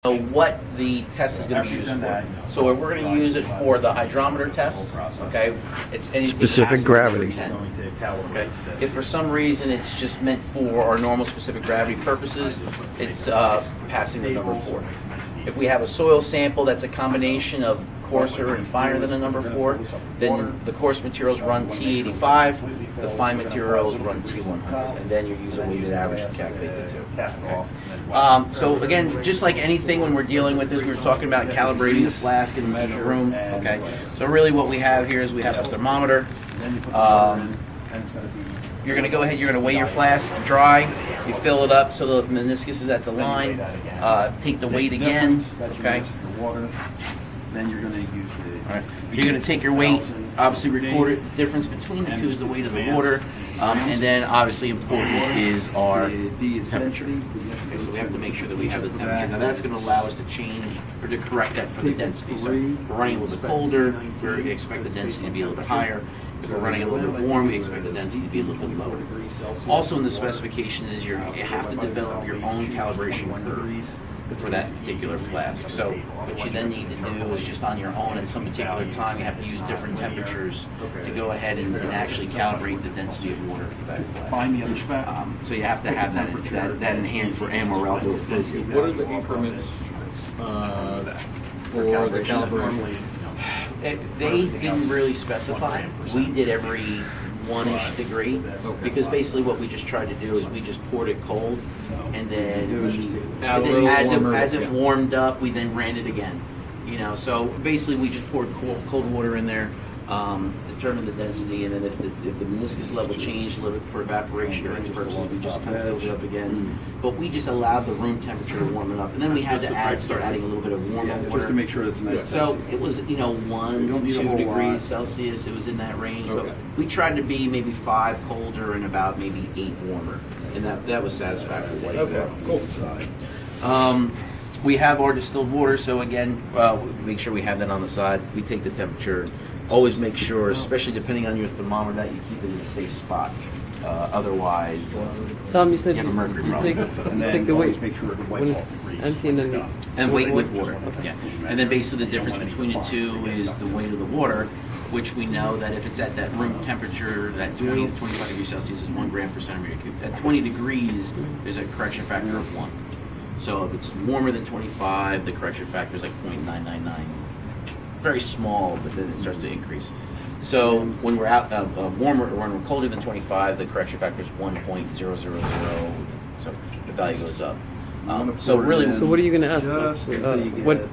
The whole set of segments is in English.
know what the test is going to be used for. So we're going to use it for the hydrometer test, okay? It's anything Specific past gravity. 10, okay? If for some reason it's just meant for our normal specific gravity purposes, it's passing the number 4. If we have a soil sample that's a combination of coarser and finer than a number 4, then the coarse materials run T85, the fine materials run T100, and then you use a weighted average to calculate the two. Okay. So again, just like anything when we're dealing with this, we were talking about calibrating the flask in the room. Okay. So really, what we have here is we have a thermometer. You're going to go ahead. You're going to weigh your flask dry. You fill it up so the meniscus is at the line. Take the weight again. Okay. Then you're going to use the. All right. You're going to take your weight. Obviously, record it. The difference between the two is the weight of the water, and then obviously important is our temperature. Okay, so we have to make sure that we have the temperature. Now that's going to allow us to change or to correct that for the density. So if we're running a little bit colder, we expect the density to be a little bit higher. If we're running a little bit warm, we expect the density to be a little bit lower. Also in the specification is you have to develop your own calibration curve for that particular flask. So what you then need to do is just on your own at some particular time, you have to use different temperatures to go ahead and actually calibrate the density of water for that flask. Find the other spec. So you have to have that in hand for AMRL to approve you. What are the increments for the calibration? They didn't really specify. We did every 1-ish degree, because basically what we just tried to do is we just poured it cold, and then as it warmed up, we then ran it again. You know, so basically we just poured cold water in there, determined the density, and then if the meniscus level changed a little bit for evaporation or any purposes, we just kind of filled it up again. But we just allowed the room temperature to warm it up, and then we had to start adding a little bit of warm water. Just to make sure it's nice. So it was, 1 to 2 degrees Celsius. It was in that range, but we tried to be maybe 5 colder and about maybe 8 warmer, and that was satisfactory. Okay, cool. We have our distilled water, so again, make sure we have that on the side. We take the temperature. Always make sure, especially depending on your thermometer, that you keep it in a safe spot. Otherwise, Tom, you said you have a mercury you problem. take the weight Make sure the when white it's empty and then And weight with water. Yeah. And then basically the difference between the two is the weight of the water, which we know that if it's at that room temperature, that 20 to 25 degrees Celsius is 1 gram per centimeter cube. At 20 degrees, there's a correction factor of 1. So if it's warmer than 25, the correction factor is like 0.999. Very small, but then it starts to increase. So when we're out warmer, or when we're colder than 25, the correction factor is 1.000. So the value goes up. So really, So what are you going to ask? Just until you get, What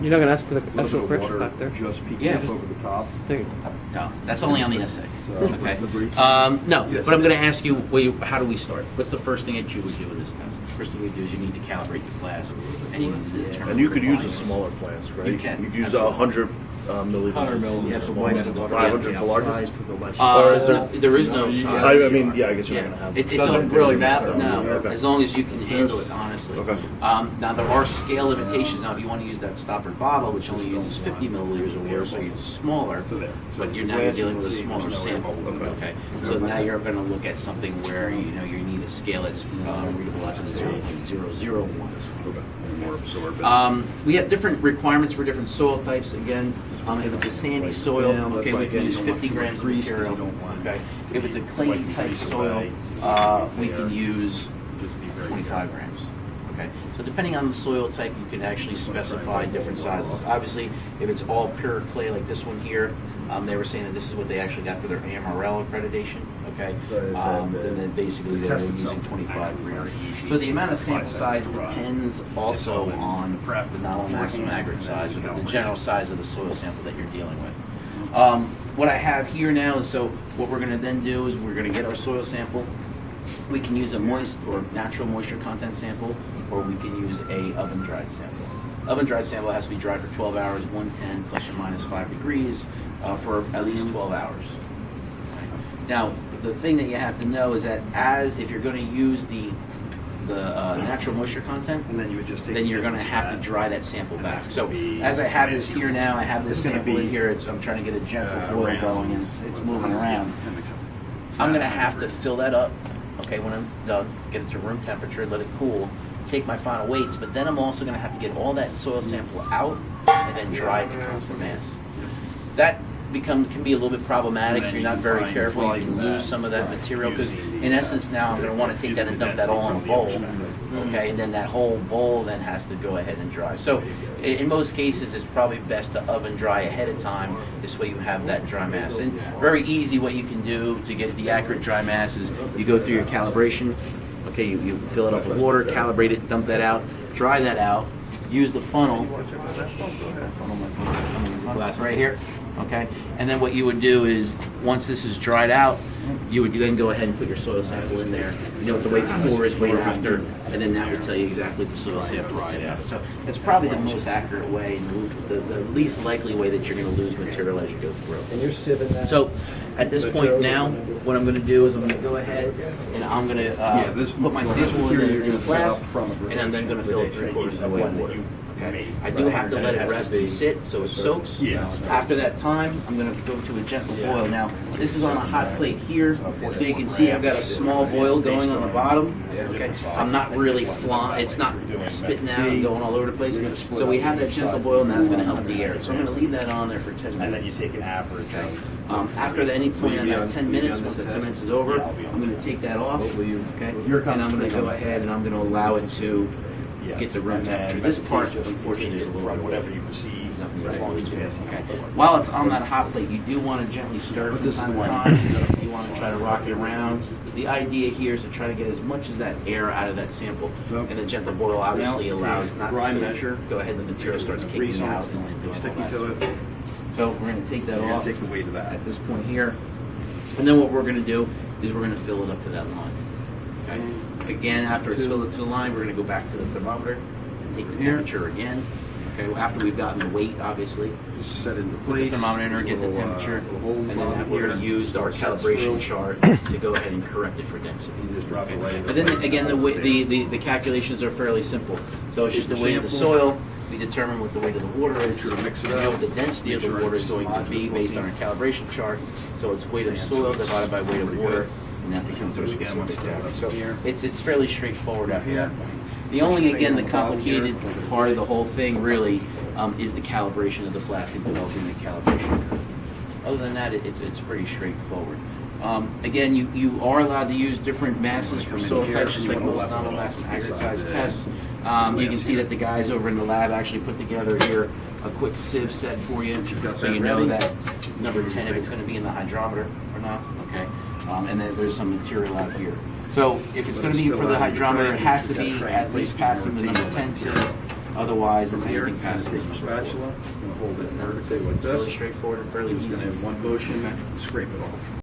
you're not going to ask for the little actual bit of correction water factor? just peeking Yeah. up over the top. There you go. no, that's only on the essay. What's Okay. the brief? No, but I'm going to ask you, how do we start? What's the first thing that you would do in this test? First thing you do is you need to calibrate the flask, and you need to determine. And you could use a smaller flask, right? You can, You could use absolutely. 100 milliliters. 100 milliliters. 500 for largest. Or is there- there is no size. I mean, yeah, I guess you're Yeah, not gonna have. it Doesn't don't really matter. No, Okay. as long as you can handle it, honestly. Okay. Now there are scale limitations. Now, if you want to use that stopper bottle, which only uses 50 milliliters or water, so it's smaller, but you're dealing with a smaller sample. Okay. So now you're going to look at something where you need a scale that's readable as 0.001. More absorbent. We have different requirements for different soil types. Again, if it's a sandy soil, okay, we can use 50 grams of material. Okay. If it's a clay type soil, we can use 25 grams. Okay. So depending on the soil type, you can actually specify different sizes. Obviously, if it's all pure clay like this one here, they were saying that this is what they actually got for their AMRL accreditation. Okay. And then basically they're using 25 grams. So the amount of sample size depends also on the nominal maximum aggregate size, or the general size of the soil sample that you're dealing with. What I have here now is, so what we're going to then do is we're going to get our soil sample. We can use a moist or natural moisture content sample, or we can use a oven dried sample. Oven dried sample has to be dried for 12 hours, 110 plus or minus 5 degrees for at least 12 hours. Okay. Now, the thing that you have to know is that if you're going to use the natural moisture content, And then you would just take. then you're going to have to dry that sample back. So as I have this here now, I have this sample in here. I'm trying to get a gentle boil going, and it's moving around. That makes sense. I'm going to have to fill that up, okay, when I'm done, get it to room temperature, let it cool, take my final weights, but then I'm also going to have to get all that soil sample out and then dry it to constant mass. That can be a little bit problematic if you're not very careful. You can lose some of that material because in essence now I'm going to want to take that and dump that all in a bowl. Okay, and then that whole bowl then has to go ahead and dry. So in most cases it's probably best to oven dry ahead of time. This way you have that dry mass. And very easy what you can do to get the accurate dry mass is you go through your calibration. Okay, you fill it up with water, calibrate it, dump that out, dry that out, use the funnel. Glass right here. Okay, and then what you would do is once this is dried out, you would then go ahead and put your soil sample in there. You know what the weight before is, weight after, and then that will tell you exactly the soil sample that's in there. So it's probably the most accurate way, and the least likely way that you're going to lose material as you go through. And you're sieving that. So at this point now, what I'm going to do is I'm going to go ahead and I'm going to put my sample in the flask, and I'm then going to fill it 3/4 of the way with water. Okay. I do have to let it rest and sit so it soaks. After that time, I'm going to go to a gentle boil. Now, this is on a hot plate here, so you can see I've got a small boil going on the bottom. Okay. I'm not really flying, it's not spitting out and going all over the place. So we have that gentle boil, and that's going to help the air. So I'm going to leave that on there for 10 minutes. And then you take an average. After any point in that 10 minutes, once the 10 minutes is over, I'm going to take that off. Okay. And I'm going to go ahead and I'm going to allow it to get the room temperature. This part, unfortunately, is a little bit whatever you perceive. Okay. While it's on that hot plate, you do want to gently stir from time to time. You want to try to rock it around. The idea here is to try to get as much of that air out of that sample. And the gentle boil obviously allows not dry to measure. go ahead and the material starts kicking out and doing Sticky all to that. it. So we're going to take that off Take the weight of that. at this point here. And then what we're going to do is we're going to fill it up to that line. Okay? Again, after it's filled up to the line, we're going to go back to the thermometer and take the temperature again. Okay, after we've gotten the weight, obviously, Just set it into put the place. thermometer, get the Little, temperature, hold and then we're going to use our calibration chart to go ahead and correct it for density. You just drop it right. But then again, the calculations are fairly simple. So it's just the weight of the soil. We determine what the weight of the water is. Sure to mix it We know up. what the density of the Make sure water is it's going to be based on our calibration chart. So it's weight of soil divided by weight of water, and that becomes our specific value. So it's fairly straightforward after that point. The only, again, the complicated part of the whole thing really is the calibration of the flask and developing the calibration curve. Other than that, it's pretty straightforward. Again, you are allowed to use different masses for soil types, just like most nominal mass exercise tests. You can see that the guys over in the lab actually put together here a quick sieve set for you, so you know that number 10 if it's going to be in the hydrometer or not. Okay, and then there's some material out here. So if it's going to be for the hydrometer, it has to be at least passing the number 10 sieve. Otherwise, it's anything past it. Spatula, hold it. It's fairly straightforward and fairly Just easy. gonna have one motion, scrape it off.